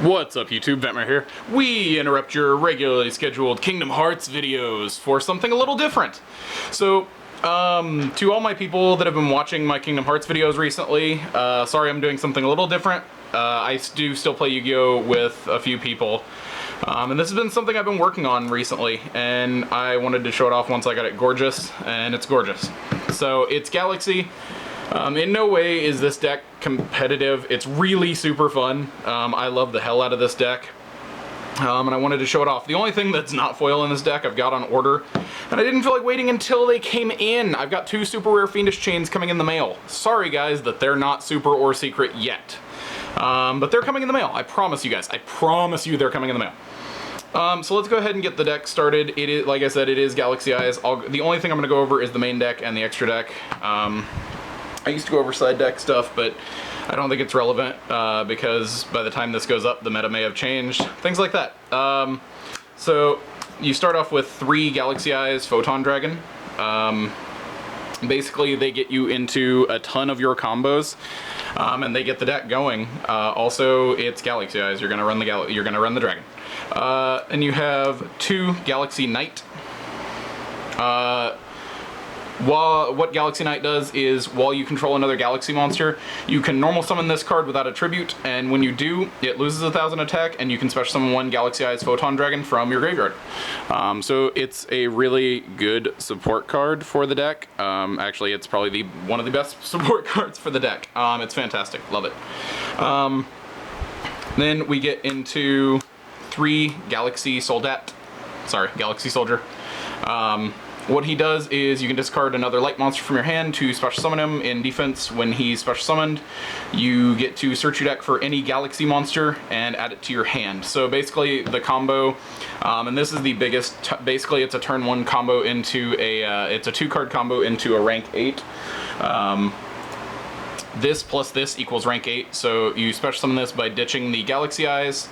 What's up YouTube, Ventmer here. We interrupt your regularly scheduled Kingdom Hearts videos for something a little different. So, to all my people that have been watching my Kingdom Hearts videos recently, sorry I'm doing something a little different. I do still play Yu-Gi-Oh! With a few people. And this has been something I've been working on recently, and I wanted to show it off once I got it gorgeous, and it's gorgeous. So, it's Galaxy. In no way is this deck competitive. It's really super fun. I love the hell out of this deck. And I wanted to show it off. The only thing that's not foil in this deck I've got on order, and I didn't feel like waiting until they came in. I've got 2 super rare Fiendish chains coming in the mail. Sorry guys that they're not super or secret yet. But they're coming in the mail. I promise you guys. I promise you they're coming in the mail. So let's go ahead and get the deck started. It is, like I said, it is Galaxy Eyes. The only thing I'm going to go over is the main deck and the extra deck. I used to go over side deck stuff, but I don't think it's relevant because by the time this goes up, the meta may have changed. Things like that. So you start off with 3 Galaxy Eyes Photon Dragon. Basically, they get you into a ton of your combos, and they get the deck going. Also, it's Galaxy Eyes. You're gonna run the dragon. And you have 2 Galaxy Knight. What Galaxy Knight does is, while you control another Galaxy monster, you can normal summon this card without a tribute, and when you do, it loses 1,000 attack, and you can special summon 1 Galaxy Eyes Photon Dragon from your graveyard. So it's a really good support card for the deck. Actually, it's probably one of the best support cards for the deck. It's fantastic. Love it. Then we get into 3 Galaxy Soldier. What he does is you can discard another light monster from your hand to special summon him in defense. When he's special summoned, you get to search your deck for any Galaxy monster and add it to your hand. So basically the combo, and this is the biggest, basically it's a turn 1 combo into it's a 2-card combo into a rank 8. This plus this equals rank 8, so you special summon this by ditching the Galaxy Eyes.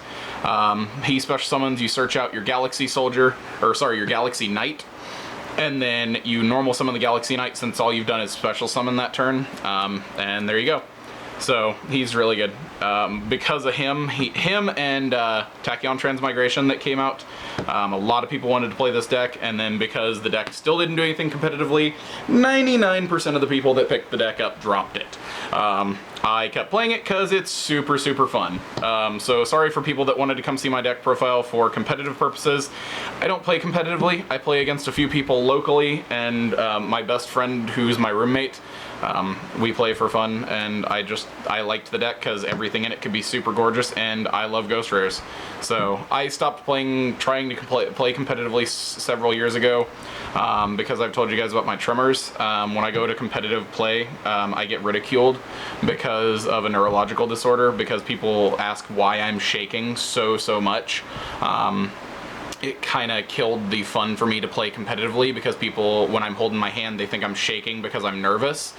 He special summons, you search out your Galaxy your Galaxy Knight. And then you normal summon the Galaxy Knight, since all you've done is special summon that turn, and there you go. So he's really good. Because of him and Tachyon Transmigration that came out, a lot of people wanted to play this deck, and then because the deck still didn't do anything competitively, 99% of the people that picked the deck up dropped it. I kept playing it because it's super, super fun. So sorry for people that wanted to come see my deck profile for competitive purposes. I don't play competitively. I play against a few people locally, and my best friend who's my roommate. We play for fun, and I liked the deck because everything in it could be super gorgeous, and I love Ghost Rares. So I stopped trying to play competitively several years ago because I've told you guys about my tremors. When I go to competitive play, I get ridiculed because of a neurological disorder, because people ask why I'm shaking so much. It kind of killed the fun for me to play competitively, because people, when I'm holding my hand, they think I'm shaking because I'm nervous.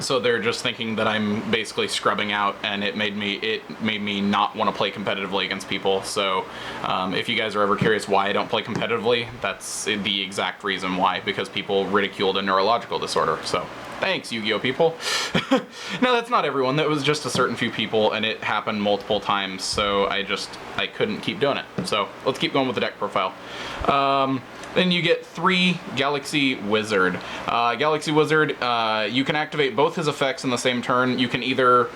So they're just thinking that I'm basically scrubbing out, and it made me not want to play competitively against people. So if you guys are ever curious why I don't play competitively, that's the exact reason why, because people ridiculed a neurological disorder. So thanks, Yu-Gi-Oh people. No, that's not everyone. That was just a certain few people, and it happened multiple times, so I couldn't keep doing it. So let's keep going with the deck profile. Then you get 3 Galaxy Wizard. Galaxy Wizard, you can activate both his effects in the same turn. You can either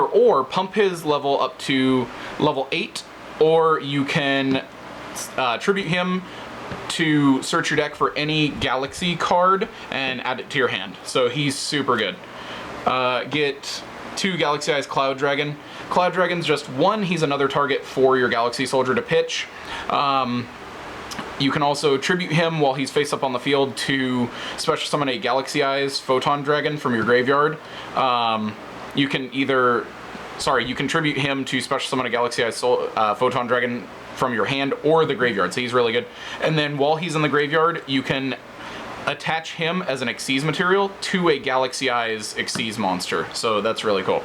or pump his level up to level 8, or you can tribute him to search your deck for any Galaxy card and add it to your hand. So he's super good. Get 2 Galaxy Eyes Cloud Dragon. Cloud Dragon's just 1. He's another target for your Galaxy Soldier to pitch. You can also tribute him while he's face up on the field to special summon a Galaxy Eyes Photon Dragon from your graveyard. You can tribute him to special summon a Galaxy Eyes Photon Dragon from your hand or the graveyard, so he's really good. And then while he's in the graveyard, you can attach him as an Xyz material to a Galaxy Eyes Xyz monster, so that's really cool.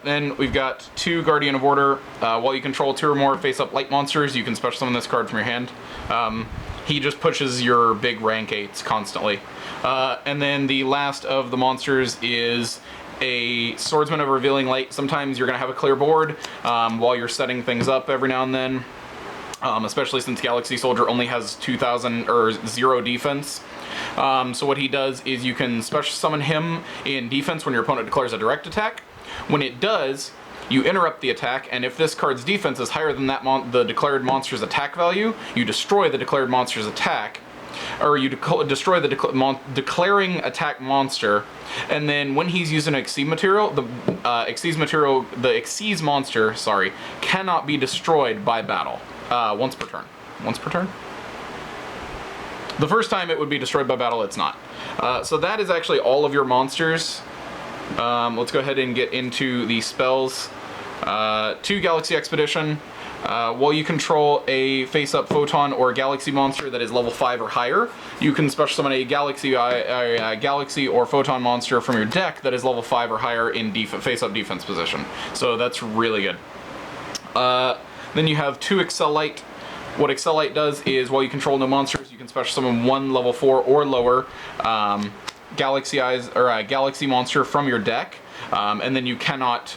Then we've got 2 Guardian of Order. While you control 2 or more face-up light monsters, you can special summon this card from your hand. He just pushes your big rank 8s constantly. And then the last of the monsters is a Swordsman of Revealing Light. Sometimes you're going to have a clear board while you're setting things up every now and then. Especially since Galaxy Soldier only has 2,000 or 0 defense. So what he does is you can special summon him in defense when your opponent declares a direct attack. When it does, you interrupt the attack, and if this card's defense is higher than that the declared monster's attack value, you destroy the declared monster's attack, or you destroy the declaring attack monster, and then when he's using Xyz material, the Xyz monster, sorry, cannot be destroyed by battle. Once per turn. Once per turn? The first time it would be destroyed by battle, it's not. So that is actually all of your monsters. Let's go ahead and get into the spells. 2 Galaxy Expedition. While you control a face-up Photon or Galaxy monster that is level 5 or higher, you can special summon a Galaxy or Photon monster from your deck that is level 5 or higher in face-up defense position. So that's really good. Then you have 2 Excellite. What Excellite does is, while you control no monsters, you can special summon 1 level 4 or lower Galaxy monster from your deck, and then you cannot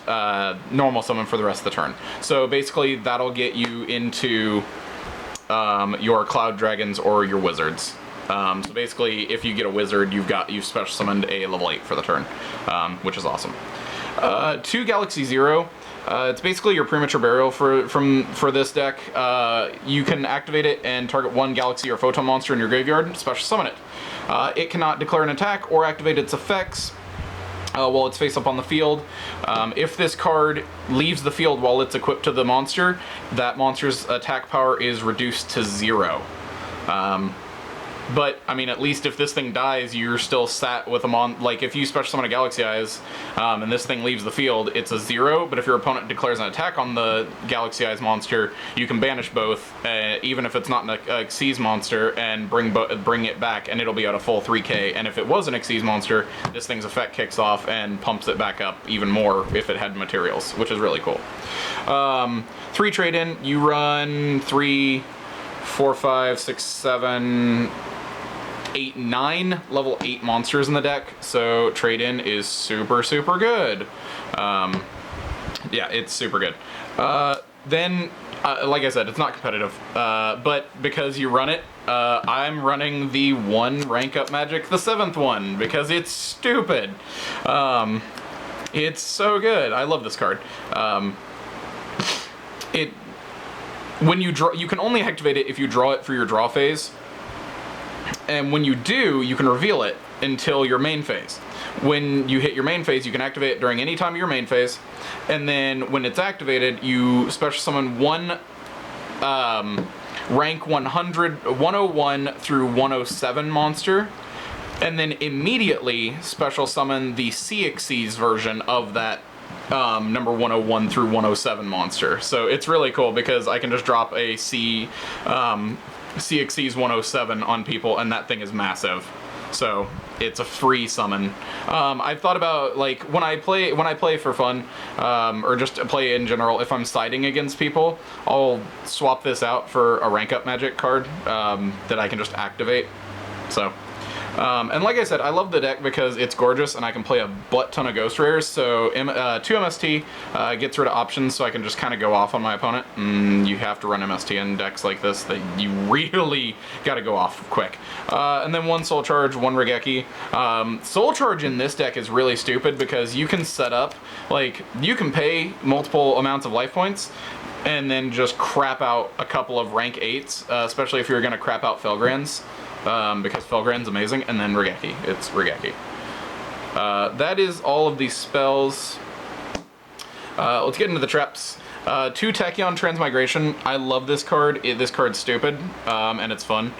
normal summon for the rest of the turn. So basically, that'll get you into your Cloud Dragons or your Wizards. So basically, if you get a Wizard, you've special summoned a level 8 for the turn, which is awesome. 2 Galaxy Zero. It's basically your Premature Burial for this deck. You can activate it and target 1 Galaxy or Photon monster in your graveyard, special summon it. It cannot declare an attack or activate its effects while it's face up on the field. If this card leaves the field while it's equipped to the monster, that monster's attack power is reduced to 0. But, I mean, at least if this thing dies, you're still sat with like, if you special summon a Galaxy Eyes, and this thing leaves the field, it's a 0, but if your opponent declares an attack on the Galaxy Eyes monster, you can banish both, even if it's not an Xyz monster, and bring it back, and it'll be at a full 3k, and if it was an Xyz monster, this thing's effect kicks off and pumps it back up even more if it had materials, which is really cool. 3 trade-in, you run 3, 4, 5, 6, 7... 8, 9 level 8 monsters in the deck, so trade-in is super good. Yeah, it's super good. Then, like I said, it's not competitive, but because you run it, I'm running the 1 rank up magic, the 7th one, because it's stupid. It's so good. I love this card. When you draw, you can only activate it if you draw it for your draw phase. And when you do, you can reveal it until your main phase. When you hit your main phase, you can activate it during any time of your main phase. And then when it's activated, you special summon 1 rank 101 through 107 monster. And then immediately special summon the CXC's version of that number 101 through 107 monster. So it's really cool because I can just drop a CXC's 107 on people, and that thing is massive. So it's a free summon. I've thought about, like, when I play for fun, or just play in general, if I'm siding against people, I'll swap this out for a rank up magic card that I can just activate. So. And like I said, I love the deck because it's gorgeous and I can play a butt ton of Ghost Rares, so 2 MST gets rid of options so I can just kind of go off on my opponent. You have to run MST in decks like this, that you really gotta go off quick. And then 1 Soul Charge, 1 Regeki. Soul Charge in this deck is really stupid because you can set up, like, you can pay multiple amounts of life points and then just crap out a couple of rank 8s, especially if you're gonna crap out Felgrand's. Because Felgrand's amazing, and then Regeki. It's Regeki. That is all of these spells. Let's get into the traps. 2 Tachyon Transmigration. I love this card. This card's stupid, and it's fun.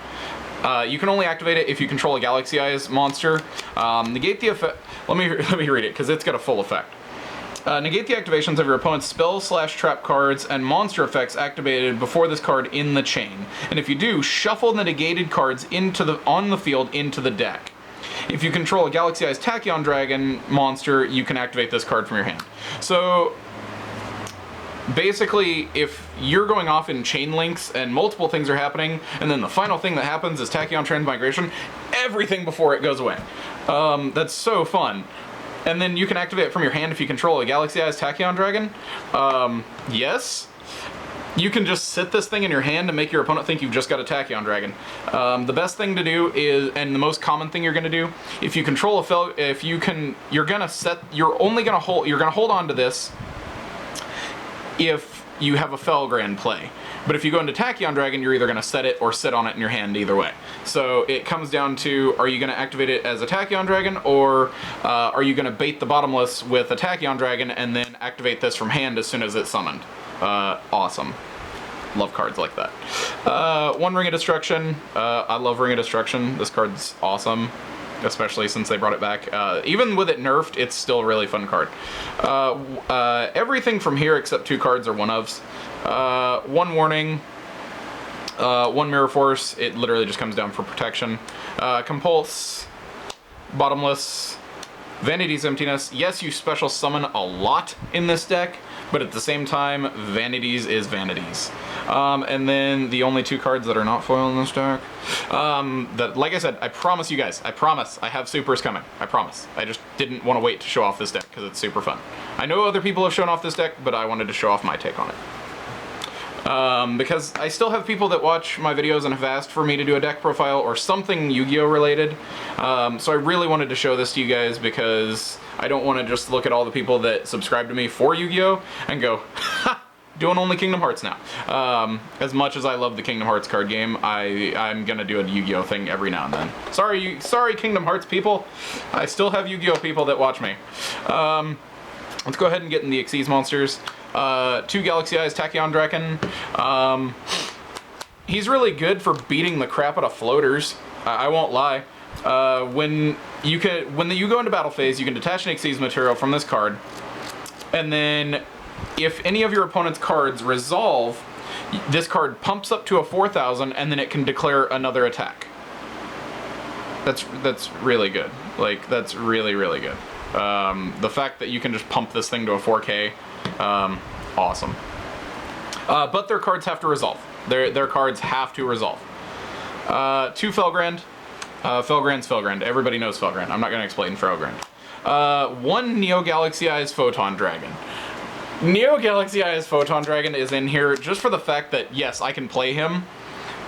You can only activate it if you control a Galaxy Eyes monster. Negate the effect. Let me read it because it's got a full effect. Negate the activations of your opponent's spell/trap cards and monster effects activated before this card in the chain. And if you do, shuffle the negated cards on the field into the deck. If you control a Galaxy Eyes Tachyon Dragon monster, you can activate this card from your hand. So basically, if you're going off in chain links and multiple things are happening, and then the final thing that happens is Tachyon Transmigration, everything before it goes away. That's so fun. And then you can activate it from your hand if you control a Galaxy-Eyes Tachyon Dragon. Yes. You can just sit this thing in your hand and make your opponent think you've just got a Tachyon Dragon. The best thing to do is, and the most common thing you're going to do, if you control a fel, if you can, you're going to hold on to this if you have a Felgrand play. But if you go into Tachyon Dragon, you're either going to set it or sit on it in your hand either way. So it comes down to, are you going to activate it as a Tachyon Dragon, or are you going to bait the bottomless with a Tachyon Dragon and then activate this from hand as soon as it's summoned? Awesome. Love cards like that. One Ring of Destruction. I love Ring of Destruction. This card's awesome, especially since they brought it back. Even with it nerfed, it's still a really fun card. Everything from here except 2 cards are one-ofs. 1 Warning, 1 Mirror Force. It literally just comes down for protection. Compulse, Bottomless, Vanity's Emptiness. Yes, you special summon a lot in this deck, but at the same time, Vanities is Vanities. And then the only 2 cards that are not foil in this deck. Like I said, I promise you guys, I have supers coming. I promise. I just didn't want to wait to show off this deck because it's super fun. I know other people have shown off this deck, but I wanted to show off my take on it. Because I still have people that watch my videos and have asked for me to do a deck profile or something Yu-Gi-Oh related. So I really wanted to show this to you guys because I don't want to just look at all the people that subscribe to me for Yu-Gi-Oh and go, ha! Doing only Kingdom Hearts now. As much as I love the Kingdom Hearts card game, I'm gonna do a Yu-Gi-Oh thing every now and then. Sorry Kingdom Hearts people. I still have Yu-Gi-Oh people that watch me. Let's go ahead and get in the Xyz monsters. 2 Galaxy-Eyes Tachyon Dragon. He's really good for beating the crap out of floaters. I won't lie. When you go into battle phase, you can detach an Xyz material from this card, and then if any of your opponent's cards resolve, this card pumps up to a 4,000, and then it can declare another attack. That's really good. Like, that's really, really good. The fact that you can just pump this thing to a 4K, awesome. But their cards have to resolve. Their cards have to resolve. 2 Felgrand. Felgrand's Felgrand. Everybody knows Felgrand. I'm not going to explain Felgrand. 1 Neo Galaxy-Eyes Photon Dragon. Neo Galaxy-Eyes Photon Dragon is in here just for the fact that, yes, I can play him.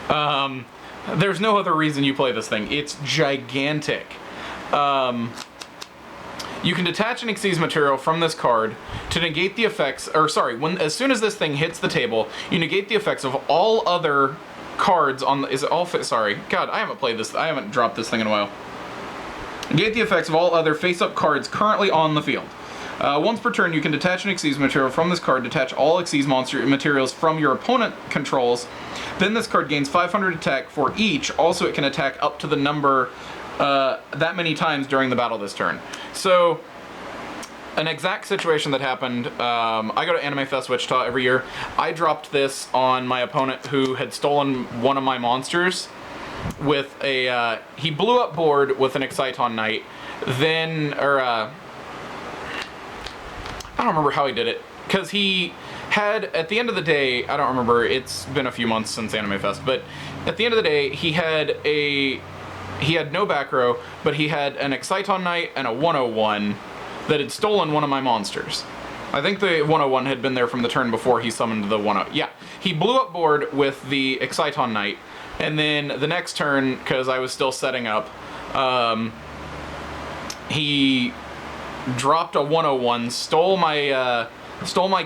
There's no other reason you play this thing. It's gigantic. You can detach an Xyz material from this card to negate the effects, or sorry, as soon as this thing hits the table, you negate the effects of all other cards on the, sorry, God, I haven't played this, I haven't dropped this thing in a while. Negate the effects of all other face-up cards currently on the field. Once per turn, you can detach an Xyz material from this card, detach all Xyz monster materials from your opponent controls. Then this card gains 500 attack for each. Also, it can attack up to the number that many times during the battle this turn. So, an exact situation that happened, I go to Anime Fest Wichita every year. I dropped this on my opponent who had stolen one of my monsters with a, he blew up board with an Exciton Knight, then, I don't remember how he did it, because he had, at the end of the day, I don't remember, it's been a few months since Anime Fest, but at the end of the day, he had no back row, but he had an Exciton Knight and a 101 that had stolen one of my monsters. I think the 101 had been there from the turn before he summoned the 10. Yeah, he blew up board with the Exciton Knight, and then the next turn, because I was still setting up, he dropped a 101, stole my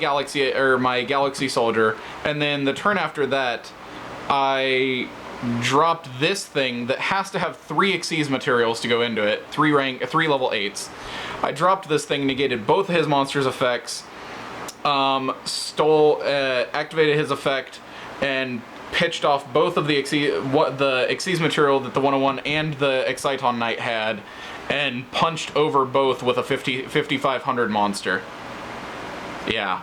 Galaxy, or my Galaxy Soldier, and then the turn after that, I dropped this thing that has to have 3 Xyz materials to go into it, 3 level 8s. I dropped this thing, negated both of his monster's effects, activated his effect, and pitched off both of the Xyz material that the 101 and the Exciton Knight had, and punched over both with a 5500 monster. Yeah.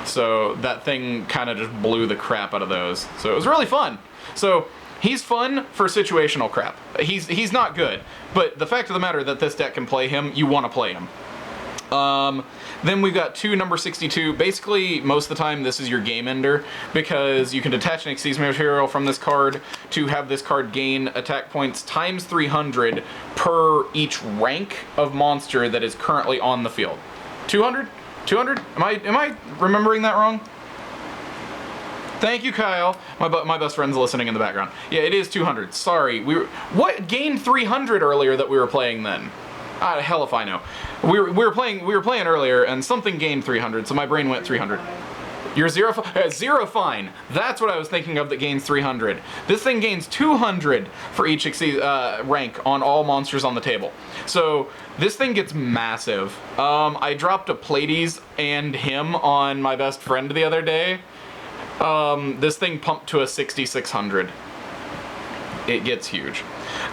So that thing kind of just blew the crap out of those. So it was really fun. So he's fun for situational crap. He's not good, but the fact of the matter that this deck can play him, you want to play him. Then we've got 2 number 62. Basically, most of the time, this is your game ender, because you can detach an Exceed material from this card to have this card gain attack points times 300 per each rank of monster that is currently on the field. 200? 200? Am I remembering that wrong? Thank you, Kyle. My best friend's listening in the background. Yeah, it is 200. Sorry. What gained 300 earlier that we were playing then? Hell if I know. We were playing earlier, and something gained 300, so my brain went 300. You're zero fine. That's what I was thinking of that gains 300. This thing gains 200 for each rank on all monsters on the table. So this thing gets massive. I dropped a Pleiades and him on my best friend the other day. This thing pumped to a 6600. It gets huge.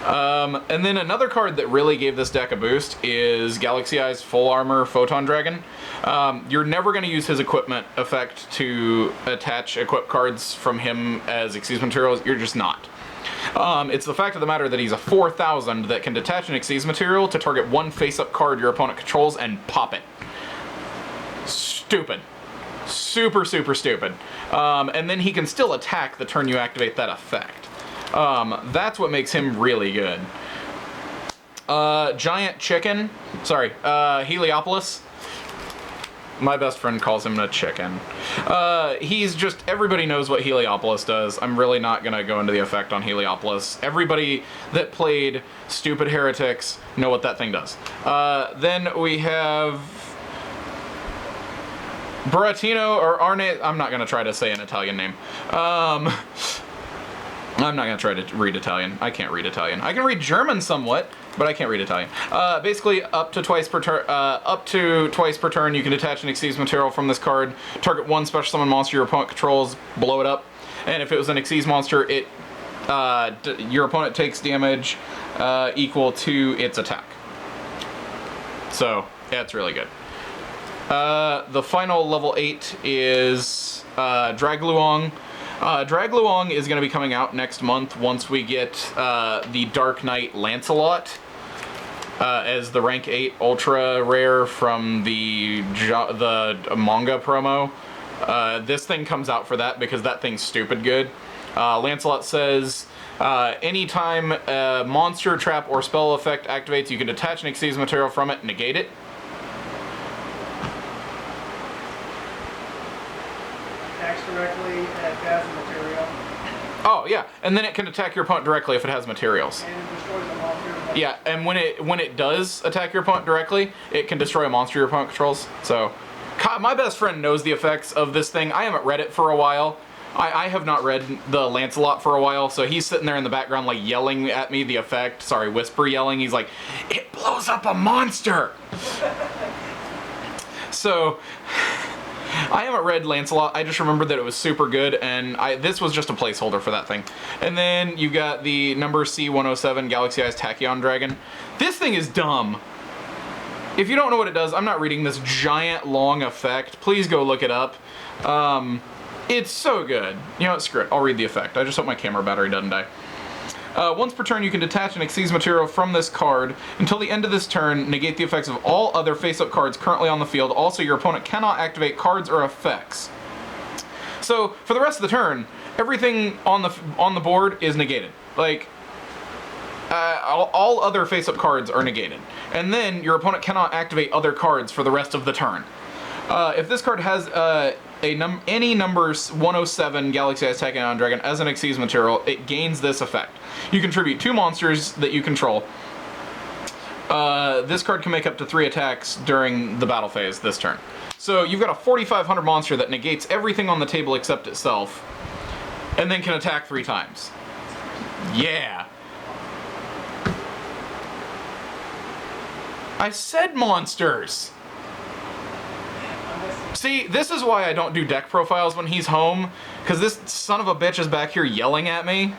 And then another card that really gave this deck a boost is Galaxy Eye's Full Armor Photon Dragon. You're never going to use his equipment effect to attach equip cards from him as Exceed materials. You're just not. It's the fact of the matter that he's a 4000 that can detach an Exceed material to target one face-up card your opponent controls and pop it. Stupid. Super, super stupid. And then he can still attack the turn you activate that effect. That's what makes him really good. Giant Chicken. Sorry, Heliopolis. My best friend calls him a chicken. He's just, everybody knows what Heliopolis does. I'm really not gonna go into the effect on Heliopolis. Everybody that played Stupid Heretics know what that thing does. Then we have Buratino or Arne. I'm not gonna try to say an Italian name. I'm not gonna try to read Italian. I can't read Italian. I can read German somewhat, but I can't read Italian. Basically, up to twice per turn, you can detach an Exceed material from this card. Target one special summon monster your opponent controls, blow it up, and if it was an Exceed monster, your opponent takes damage equal to its attack. So yeah, it's really good. The final level 8 is Dragluong. Dragluong is going to be coming out next month once we get the Dark Knight Lancelot as the rank 8 ultra rare from the manga promo. This thing comes out for that because that thing's stupid good. Lancelot says, anytime a monster, trap, or spell effect activates, you can detach an Exceed material from it and negate it. Directly if it has material. Oh yeah, and then it can attack your opponent directly if it has materials. And it destroys the monster. Yeah, and when it does attack your opponent directly, it can destroy a monster your opponent controls. So, my best friend knows the effects of this thing. I haven't read it for a while. I have not read the Lancelot for a while, so he's sitting there in the background like yelling at me the effect. Sorry, whisper yelling. He's like, it blows up a monster. So. I haven't read Lancelot, I just remember that it was super good, and this was just a placeholder for that thing. And then you got the number C107 Galaxy Eye's Tachyon Dragon. This thing is dumb. If you don't know what it does, I'm not reading this giant long effect. Please go look it up. It's so good. You know what, screw it, I'll read the effect. I just hope my camera battery doesn't die. Once per turn, you can detach an Exceed material from this card. Until the end of this turn, negate the effects of all other face-up cards currently on the field. Also, your opponent cannot activate cards or effects. So, for the rest of the turn, everything on the board is negated. Like, all other face-up cards are negated. And then, your opponent cannot activate other cards for the rest of the turn. If this card has any number 107 Galaxy Eyes Tachyon Dragon as an Exceed material, it gains this effect. You contribute 2 monsters that you control. This card can make up to 3 attacks during the battle phase this turn. So you've got a 4500 monster that negates everything on the table except itself, and then can attack 3 times. Yeah. I said monsters! See, this is why I don't do deck profiles when he's home, because this son of a bitch is back here yelling at me.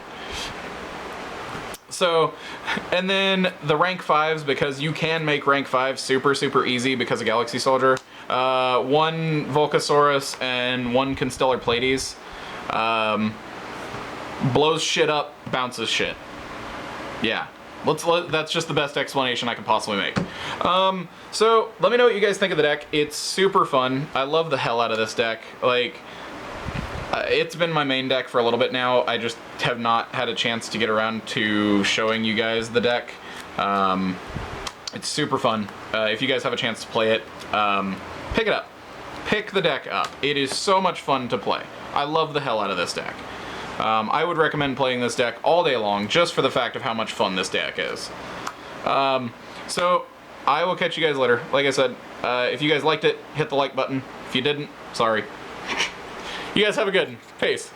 So, and then the rank 5s, because you can make rank 5 super, super easy because of Galaxy Soldier. 1 Volcasaurus and 1 Constellar Pleiades. Blows shit up, bounces shit. Yeah. That's just the best explanation I can possibly make. So let me know what you guys think of the deck. It's super fun. I love the hell out of this deck. Like, it's been my main deck for a little bit now. I just have not had a chance to get around to showing you guys the deck. It's super fun. If you guys have a chance to play it, pick it up. Pick the deck up. It is so much fun to play. I love the hell out of this deck. I would recommend playing this deck all day long just for the fact of how much fun this deck is. So I will catch you guys later. Like I said, if you guys liked it, hit the like button. If you didn't, sorry. You guys have a good one. Peace.